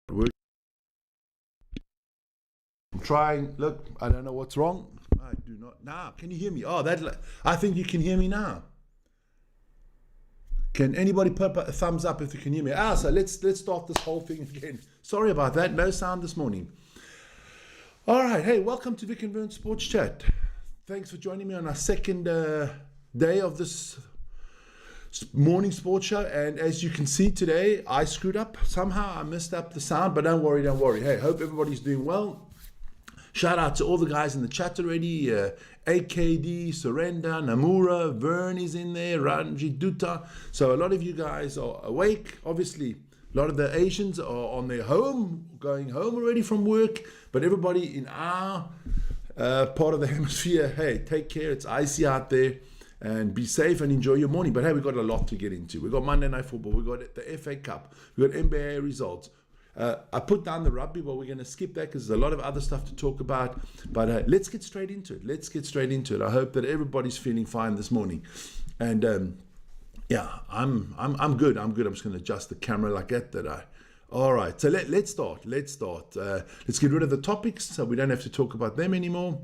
I'm trying. Look, I don't know what's wrong. I do not. Now, can you hear me? Oh, I think you can hear me now. Can anybody put a thumbs up if you can hear me? So let's start this whole thing again. Sorry about that. No sound this morning. All right. Hey, welcome to Vik and Wern Sports Chat. Thanks for joining me on our second day of this morning sports show. And as you can see today, I screwed up. Somehow I messed up the sound, but don't worry. Hey, hope everybody's doing well. Shout out to all the guys in the chat already. AKD, Surrender, Namura, Vern is in there, Ranjit Dutta. So a lot of you guys are awake. Obviously, a lot of the Asians are on their going home already from work. But everybody in our part of the hemisphere, hey, take care. It's icy out there. And be safe and enjoy your morning. But hey, we've got a lot to get into. We've got Monday Night Football. We've got the FA Cup. We've got NBA results. I put down the rugby, but we're going to skip that because there's a lot of other stuff to talk about. But let's get straight into it. I hope that everybody's feeling fine this morning. And I'm good. I'm just going to adjust the camera like that. All right. So let's start. Let's get rid of the topics so we don't have to talk about them anymore.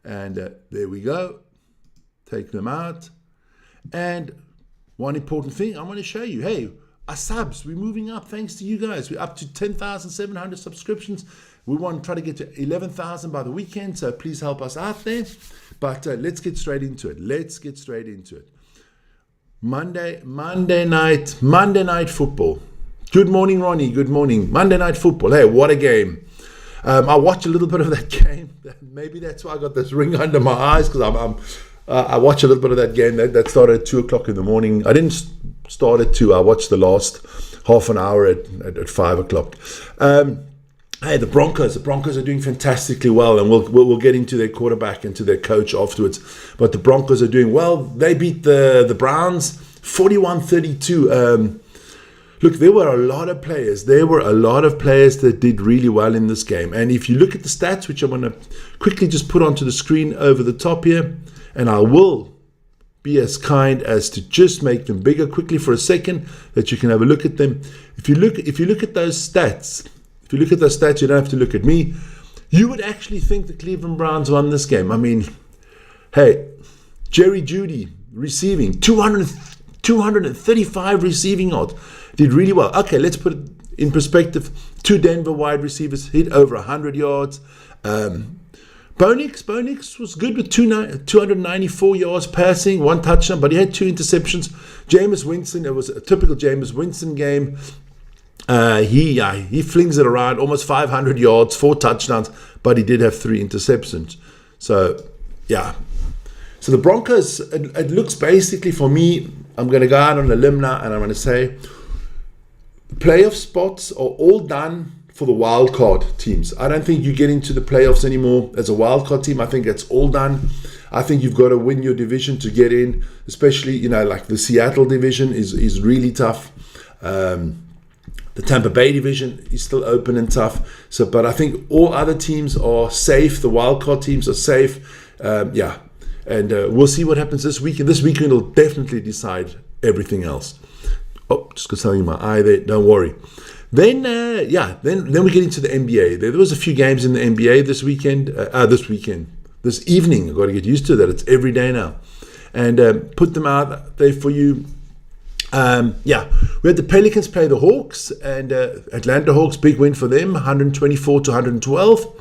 And there we go. Take them out. And one important thing I want to show you. Hey, our subs, we're moving up thanks to you guys. We're up to 10,700 subscriptions. We want to try to get to 11,000 by the weekend, so please help us out there. But let's get straight into it. Monday night football. Good morning, Ronnie. Good morning. Monday night football. Hey, what a game. I watched a little bit of that game. Maybe that's why I got this ring under my eyes, because I watched a little bit of that game. That started at 2 o'clock in the morning. I didn't start at 2. I watched the last half an hour at 5 o'clock. Hey, the Broncos are doing fantastically well, and we'll get into their quarterback and to their coach afterwards. But the Broncos are doing well. They beat the Browns 41-32. Look, there were a lot of players that did really well in this game. And if you look at the stats, which I'm going to quickly just put onto the screen over the top here, and I will be as kind as to just make them bigger quickly for a second, that you can have a look at them. If you look at those stats, you don't have to look at me. You would actually think the Cleveland Browns won this game. I mean, hey, Jerry Jeudy receiving 235 receiving yards, did really well. Okay, let's put it in perspective. 2 Denver wide receivers hit over 100 yards. Bonix was good with 294 yards passing, 1 touchdown, but he had 2 interceptions. Jameis Winston, it was a typical Jameis Winston game. He flings it around, almost 500 yards, 4 touchdowns, but he did have 3 interceptions. So, yeah. So the Broncos, it looks basically for me, I'm going to go out on a limb now, and I'm going to say the playoff spots are all done for the wild card teams. I don't think you get into the playoffs anymore as a wild card team. I think it's all done. I think you've got to win your division to get in, especially, like the Seattle division is really tough. The Tampa Bay division is still open and tough. But I think all other teams are safe. The wild card teams are safe. And we'll see what happens this weekend. This weekend will definitely decide everything else. Oh, just got something in my eye there. Don't worry. Then we get into the NBA. There was a few games in the NBA this evening. I've got to get used to that. It's every day now. And put them out there for you. We had the Pelicans play the Hawks, and Atlanta Hawks, big win for them, 124-112.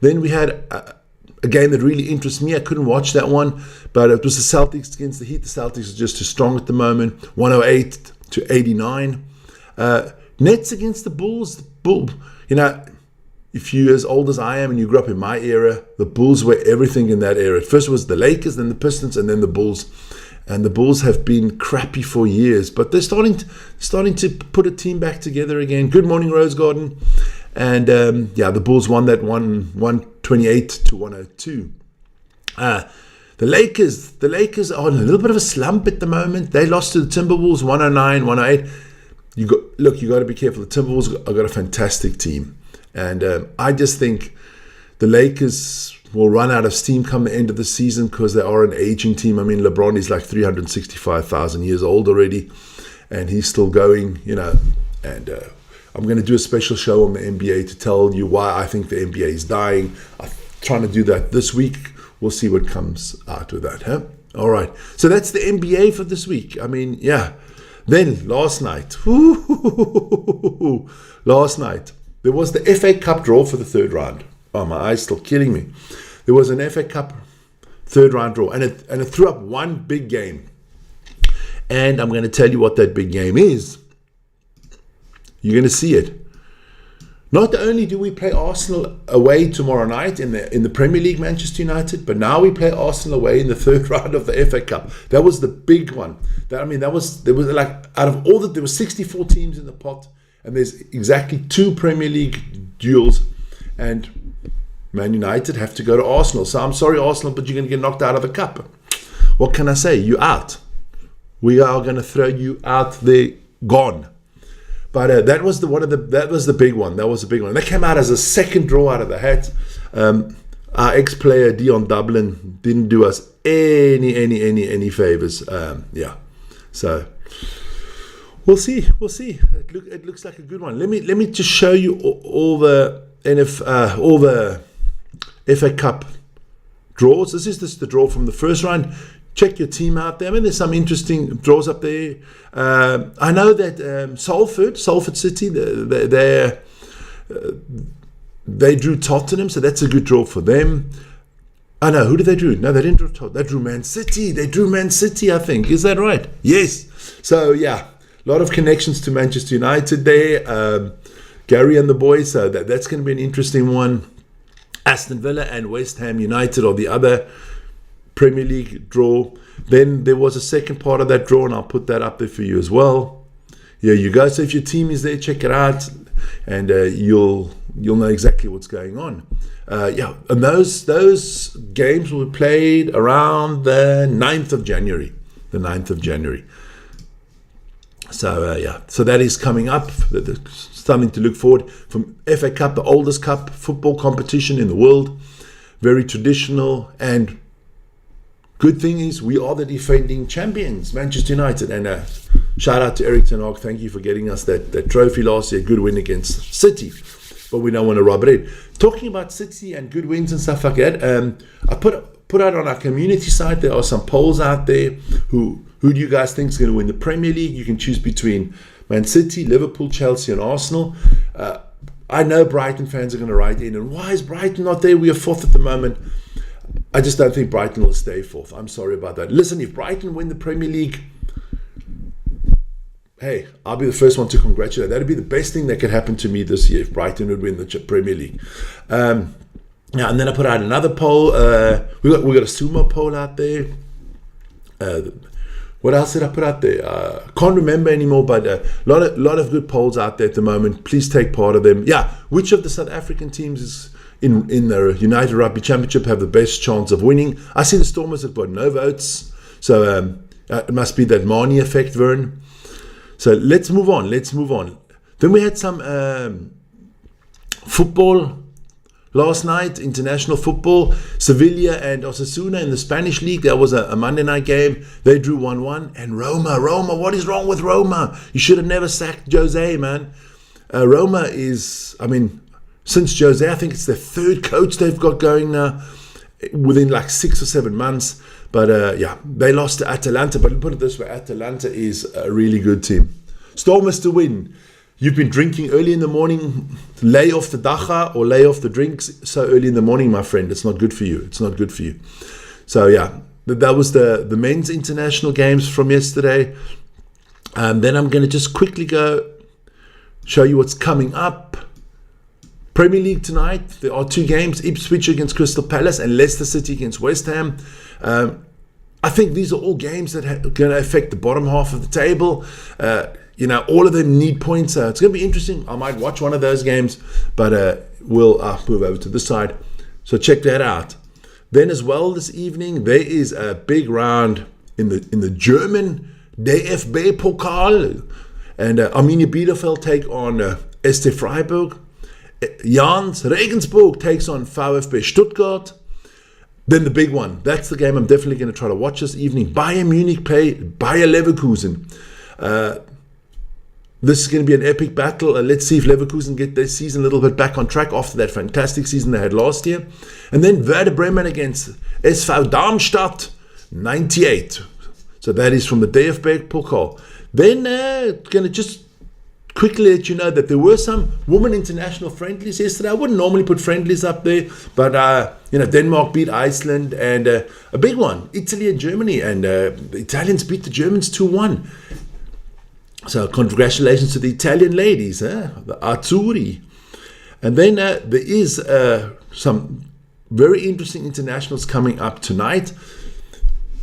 Then we had a game that really interests me. I couldn't watch that one, but it was the Celtics against the Heat. The Celtics are just too strong at the moment, 108-89. Nets against the Bulls. If you're as old as I am and you grew up in my era, the Bulls were everything in that era. First it was the Lakers, then the Pistons, and then the Bulls. And the Bulls have been crappy for years, but they're starting to put a team back together again. Good morning, Rose Garden. And the Bulls won that 128-102. The Lakers are on a little bit of a slump at the moment. They lost to the Timberwolves 109-108. You got to be careful. The Timberwolves have got a fantastic team. And I just think the Lakers will run out of steam come the end of the season because they are an aging team. I mean, LeBron is like 365,000 years old already, and he's still going, and I'm going to do a special show on the NBA to tell you why I think the NBA is dying. I'm trying to do that this week. We'll see what comes out with that. Huh? All right. So that's the NBA for this week. I mean, yeah. Then last night, there was the FA Cup draw for the third round. Oh, my eyes still killing me. There was an FA Cup third round draw, and it threw up one big game. And I'm going to tell you what that big game is. You're going to see it. Not only do we play Arsenal away tomorrow night in the Premier League, Manchester United, but now we play Arsenal away in the third round of the FA Cup. That was the big one. There was like, out of all there were 64 teams in the pot, and there's exactly 2 Premier League duels, and Man United have to go to Arsenal. So I'm sorry, Arsenal, but you're going to get knocked out of the cup. What can I say? You're out. We are going to throw you out there, gone. But that was the big one. That was the big one. That came out as a second draw out of the hat. Our ex-player Dion Dublin didn't do us any favors. Yeah. So we'll see. It looks like a good one. Let me just show you all the FA Cup draws. This is the draw from the first round. Check your team out there. I mean, there's some interesting draws up there. I know that Salford City, they drew Tottenham, so that's a good draw for them. I know, who did they drew? No, they didn't draw Tottenham. They drew Man City. They drew Man City, I think. Is that right? Yes. So, yeah, a lot of connections to Manchester United there. Gary and the boys, so that's going to be an interesting one. Aston Villa and West Ham United are the other Premier League draw. Then there was a second part of that draw, and I'll put that up there for you as well. Here you go. So if your team is there, check it out, and you'll know exactly what's going on. And those games were played around the 9th of January. The 9th of January. So so that is coming up. Something to look forward from FA Cup, the oldest cup football competition in the world. Very traditional, and good thing is we are the defending champions, Manchester United. And shout out to Eric Ten Hag. Thank you for getting us that trophy last year. Good win against City. But we don't want to rub it in. Talking about City and good wins and stuff like that, I put out on our community site, there are some polls out there. Who do you guys think is going to win the Premier League? You can choose between Man City, Liverpool, Chelsea and Arsenal. I know Brighton fans are going to write in. And why is Brighton not there? We are 4th at the moment. I just don't think Brighton will stay 4th. I'm sorry about that. Listen, if Brighton win the Premier League, hey, I'll be the first one to congratulate. That'd be the best thing that could happen to me this year if Brighton would win the Premier League. And then I put out another poll. We got a sumo poll out there. What else did I put out there? Can't remember anymore, but a lot of good polls out there at the moment. Please take part of them. Yeah, which of the South African teams is in the United Rugby Championship have the best chance of winning? I see the Stormers have got no votes, so it must be that Marnie effect, Wern. So let's move on. Then we had some football last night, international football. Sevilla and Osasuna in the Spanish league. That was a Monday night game. They drew 1-1. And Roma, what is wrong with Roma? You should have never sacked Jose, man. Roma is, since Jose, I think it's their 3rd coach they've got going now within like 6 or 7 months. But they lost to Atalanta. But put it this way, Atalanta is a really good team. Stormers to win. You've been drinking early in the morning. Lay off the dacha or lay off the drinks so early in the morning, my friend. It's not good for you. So yeah, that was the men's international games from yesterday. Then I'm going to just quickly go show you what's coming up. Premier League tonight, there are 2 games. Ipswich against Crystal Palace and Leicester City against West Ham. I think these are all games that are going to affect the bottom half of the table. All of them need points. It's going to be interesting. I might watch one of those games, but we'll move over to this side. So check that out. Then as well this evening, there is a big round in the German DFB Pokal. And Arminia Bielefeld take on SC Freiburg. Jans Regensburg takes on VfB Stuttgart. Then the big one. That's the game I'm definitely going to try to watch this evening. Bayern Munich play Bayer Leverkusen. This is going to be an epic battle. Let's see if Leverkusen get their season a little bit back on track after that fantastic season they had last year. And then Werder Bremen against SV Darmstadt, 98. So that is from the DFB Pokal. Then going to just quickly let you know that there were some women international friendlies yesterday. I wouldn't normally put friendlies up there, but Denmark beat Iceland, and a big one, Italy and Germany, and the Italians beat the Germans 2-1. So congratulations to the Italian ladies, the Azzurri. And then there is some very interesting internationals coming up tonight.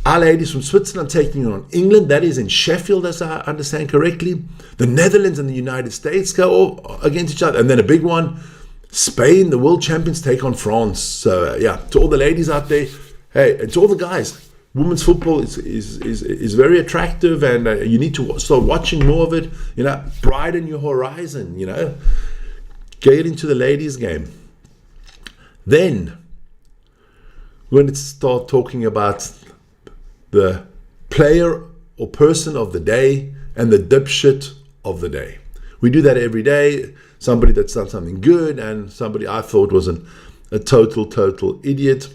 Our ladies from Switzerland taking on England. That is in Sheffield, as I understand correctly. The Netherlands and the United States go against each other. And then a big one, Spain, the world champions, take on France. So, to all the ladies out there, hey, and to all the guys, women's football is very attractive, and you need to start watching more of it. Broaden your horizon, Get into the ladies' game. Then, we're going to start talking about the player or person of the day and the dipshit of the day. We do that every day. Somebody that's done something good and somebody I thought was a total idiot.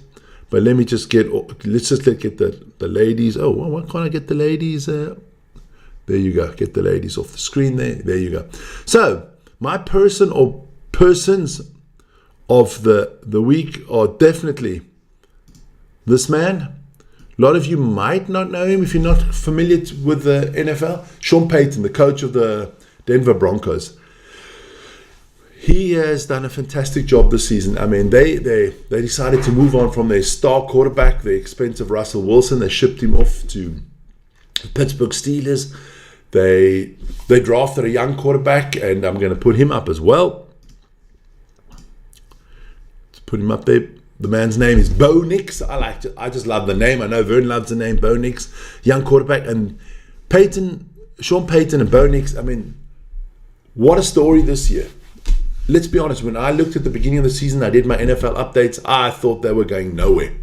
But let's just get the ladies. Oh, well, why can't I get the ladies? There you go. Get the ladies off the screen there. There you go. So my person or persons of the week are definitely this man. A lot of you might not know him if you're not familiar with the NFL. Sean Payton, the coach of the Denver Broncos. He has done a fantastic job this season. I mean, they decided to move on from their star quarterback, the expensive Russell Wilson. They shipped him off to the Pittsburgh Steelers. They drafted a young quarterback, and I'm going to put him up as well. Let's put him up there. The man's name is Bo Nix. I just love the name. I know Vern loves the name, Bo Nix, young quarterback. And Sean Payton and Bo Nix, I mean, what a story this year. Let's be honest, when I looked at the beginning of the season, I did my NFL updates, I thought they were going nowhere.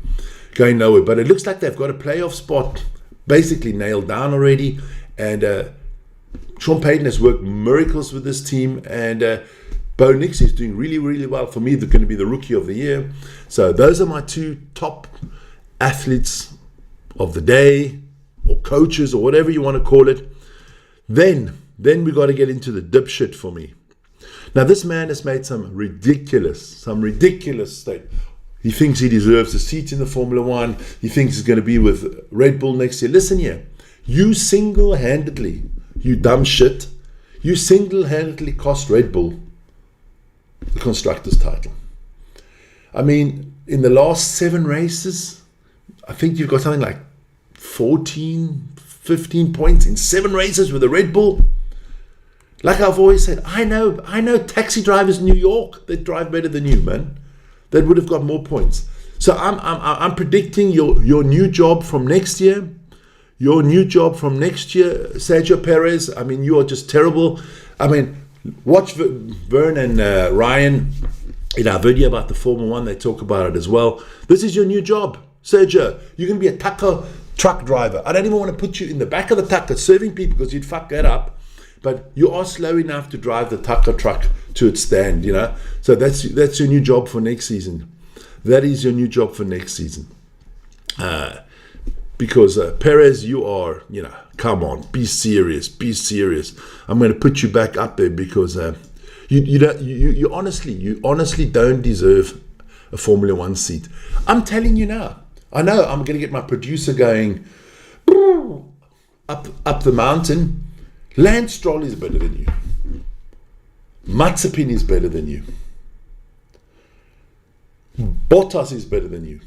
But it looks like they've got a playoff spot basically nailed down already. And Sean Payton has worked miracles with this team, and Bo Nix is doing really, really well. For me, they're going to be the rookie of the year. So those are my two top athletes of the day, or coaches, or whatever you want to call it. Then we got to get into the dipshit for me. Now, this man has made some ridiculous statement. He thinks he deserves a seat in the Formula One. He thinks he's going to be with Red Bull next year. Listen here. You single-handedly, you dumb shit, you single-handedly cost Red Bull the constructors title. I mean, in the last 7 races, I think you've got something like 14, 15 points in 7 races with the Red Bull. Like I've always said, I know taxi drivers in New York that drive better than you, man. That would have got more points. So I'm predicting your new job from next year. Your new job from next year, Sergio Perez. I mean, you are just terrible. I mean, watch Vern and Ryan in our video about the Formula One. They talk about it as well. This is your new job, Sergio. You're going to be a taco truck driver. I don't even want to put you in the back of the taco serving people because you'd fuck that up. But you are slow enough to drive the taco truck to its stand, So that's your new job for next season. That is your new job for next season. Because Perez, you are, come on, be serious. I'm going to put you back up there because you honestly don't deserve a Formula One seat. I'm telling you now. I know I'm going to get my producer going up the mountain. Lance Stroll is better than you. Mazepin is better than you. Bottas is better than you.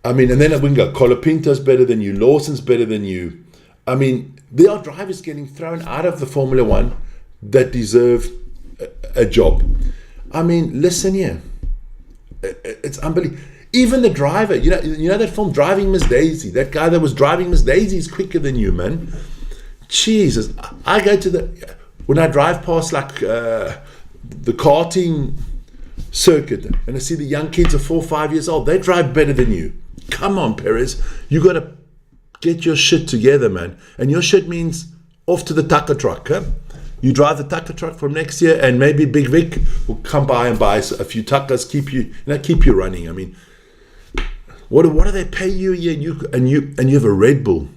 I mean, and then we can go, Colapinto's better than you, Lawson's better than you. I mean, there are drivers getting thrown out of the Formula One that deserve a job. I mean, listen here. It's unbelievable. Even the driver, you know that film Driving Miss Daisy? That guy that was driving Miss Daisy is quicker than you, man. Jesus. I go to when I drive past like the karting circuit and I see the young kids are 4 or 5 years old, they drive better than you. Come on, Perez. You got to get your shit together, man. And your shit means off to the taco truck, huh? You drive the tucker truck from next year, and maybe Big Vic will come by and buy a few tuckers, keep you running. I mean, what do they pay you a year? And you have a Red Bull.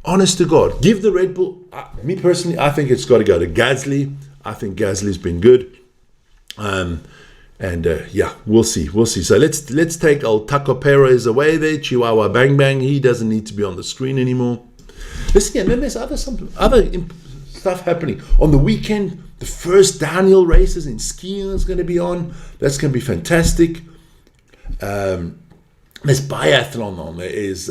Honest to God, give the Red Bull. Me personally, I think it's got to go to Gasly. I think Gasly's been good. Yeah, we'll see. So let's take old Taco Perez away there. Chihuahua Bang Bang. He doesn't need to be on the screen anymore. Listen, and then there's other stuff happening on the weekend. The first downhill races in skiing is going to be on. That's going to be fantastic. There's biathlon on. There is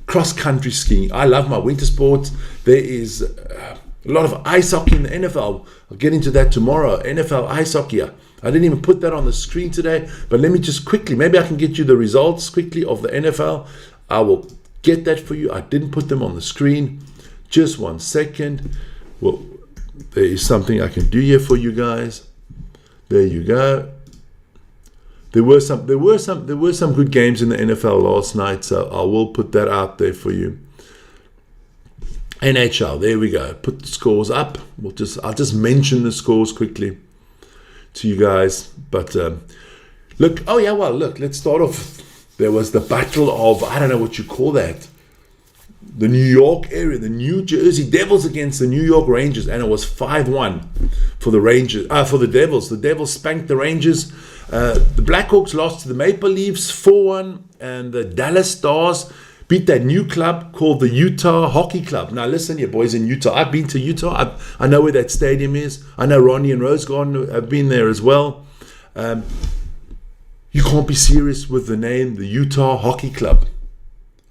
cross-country skiing. I love my winter sports. There is a lot of ice hockey in the NFL. I'll get into that tomorrow. NFL ice hockey. I didn't even put that on the screen today, but let me just quickly, maybe I can get you the results quickly of the NFL. I will get that for you. I didn't put them on the screen. Just 1 second. Well, there is something I can do here for you guys. There you go. There were some good games in the NFL last night, so I will put that out there for you. NHL, there we go. Put the scores up. I'll just mention the scores quickly to you guys. But look, let's start off. There was the battle of, I don't know what you call that, the New York area, the New Jersey Devils against the New York Rangers, and it was 5-1 for the Rangers. For the Devils. The Devils spanked the Rangers. The Blackhawks lost to the Maple Leafs 4-1, and the Dallas Stars beat that new club called the Utah Hockey Club. Now listen here, boys, in Utah. I've been to Utah. I know where that stadium is. I know Ronnie and Rose Garden have been there as well. You can't be serious with the name, the Utah Hockey Club.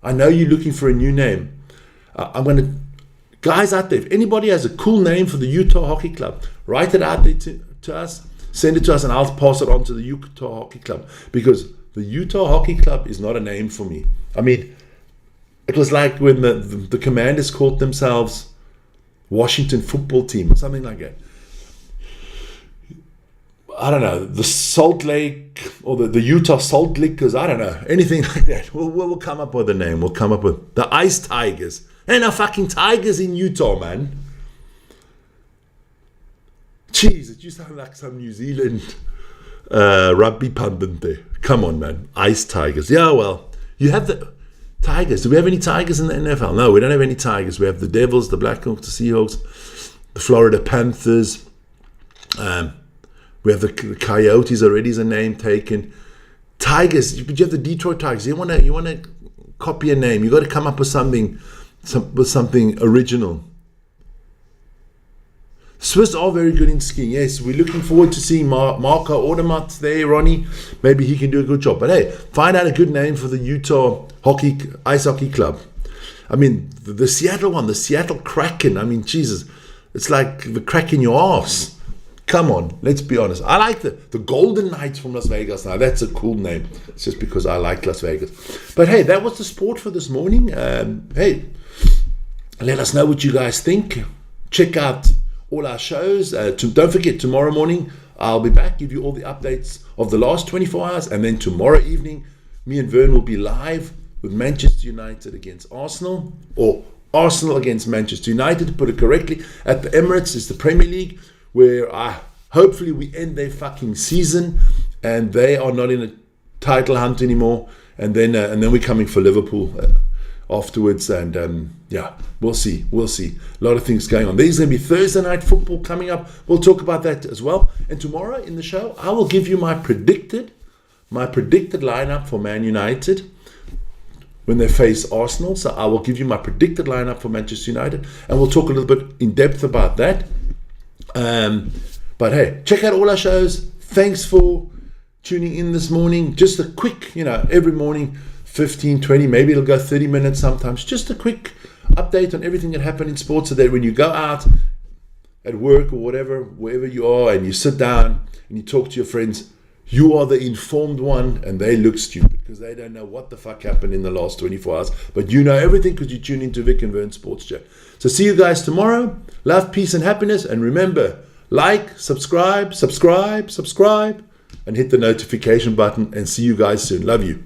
I know you're looking for a new name. Guys out there, if anybody has a cool name for the Utah Hockey Club, write it out there to us, send it to us, and I'll pass it on to the Utah Hockey Club. Because the Utah Hockey Club is not a name for me. I mean, it was like when the Commanders called themselves Washington Football Team or something like that. I don't know, the Salt Lake or the Utah Salt Lickers, I don't know, anything like that. We'll come up with a name. We'll come up with the Ice Tigers. Ain't no fucking tigers in Utah, man. Jeez, it used to sound like some New Zealand rugby pundit there. Come on, man. Ice Tigers. Yeah, well, you have the Tigers. Do we have any Tigers in the NFL? No, we don't have any Tigers. We have the Devils, the Blackhawks, the Seahawks, the Florida Panthers. We have the Coyotes already as a name taken. Tigers, but you have the Detroit Tigers. You want to copy a name. You got to come up with something original. Swiss are very good in skiing. Yes, we're looking forward to seeing Marco Odermatt there, Ronnie. Maybe he can do a good job. But hey, find out a good name for the Utah Ice Hockey Club. I mean, the Seattle one, the Seattle Kraken. I mean, Jesus, it's like the crack in your arse. Come on, let's be honest. I like the Golden Knights from Las Vegas. Now, that's a cool name. It's just because I like Las Vegas. But hey, that was the sport for this morning. Hey, let us know what you guys think. Check out all our shows. Don't forget, tomorrow morning, I'll be back, give you all the updates of the last 24 hours. And then tomorrow evening, me and Vern will be live with Manchester United against Arsenal, or Arsenal against Manchester United, to put it correctly. At the Emirates, it's the Premier League, where hopefully we end their fucking season and they are not in a title hunt anymore, and then we're coming for Liverpool afterwards, and yeah, we'll see. A lot of things going on. There's going to be Thursday night football coming up. We'll talk about that as well. And tomorrow in the show, I will give you my predicted lineup for Man United when they face Arsenal. So I will give you my predicted lineup for Manchester United, and we'll talk a little bit in depth about that. But hey, check out all our shows. Thanks for tuning in this morning. Just a quick, every morning, 15, 20, maybe it'll go 30 minutes sometimes. Just a quick update on everything that happened in sports, so that when you go out at work or whatever, wherever you are, and you sit down and you talk to your friends, you are the informed one, and they look stupid because they don't know what the fuck happened in the last 24 hours. But you know everything because you tune into Vik and Wern Sports Chat. So see you guys tomorrow. Love, peace, and happiness. And remember, like, subscribe, and hit the notification button. And see you guys soon. Love you.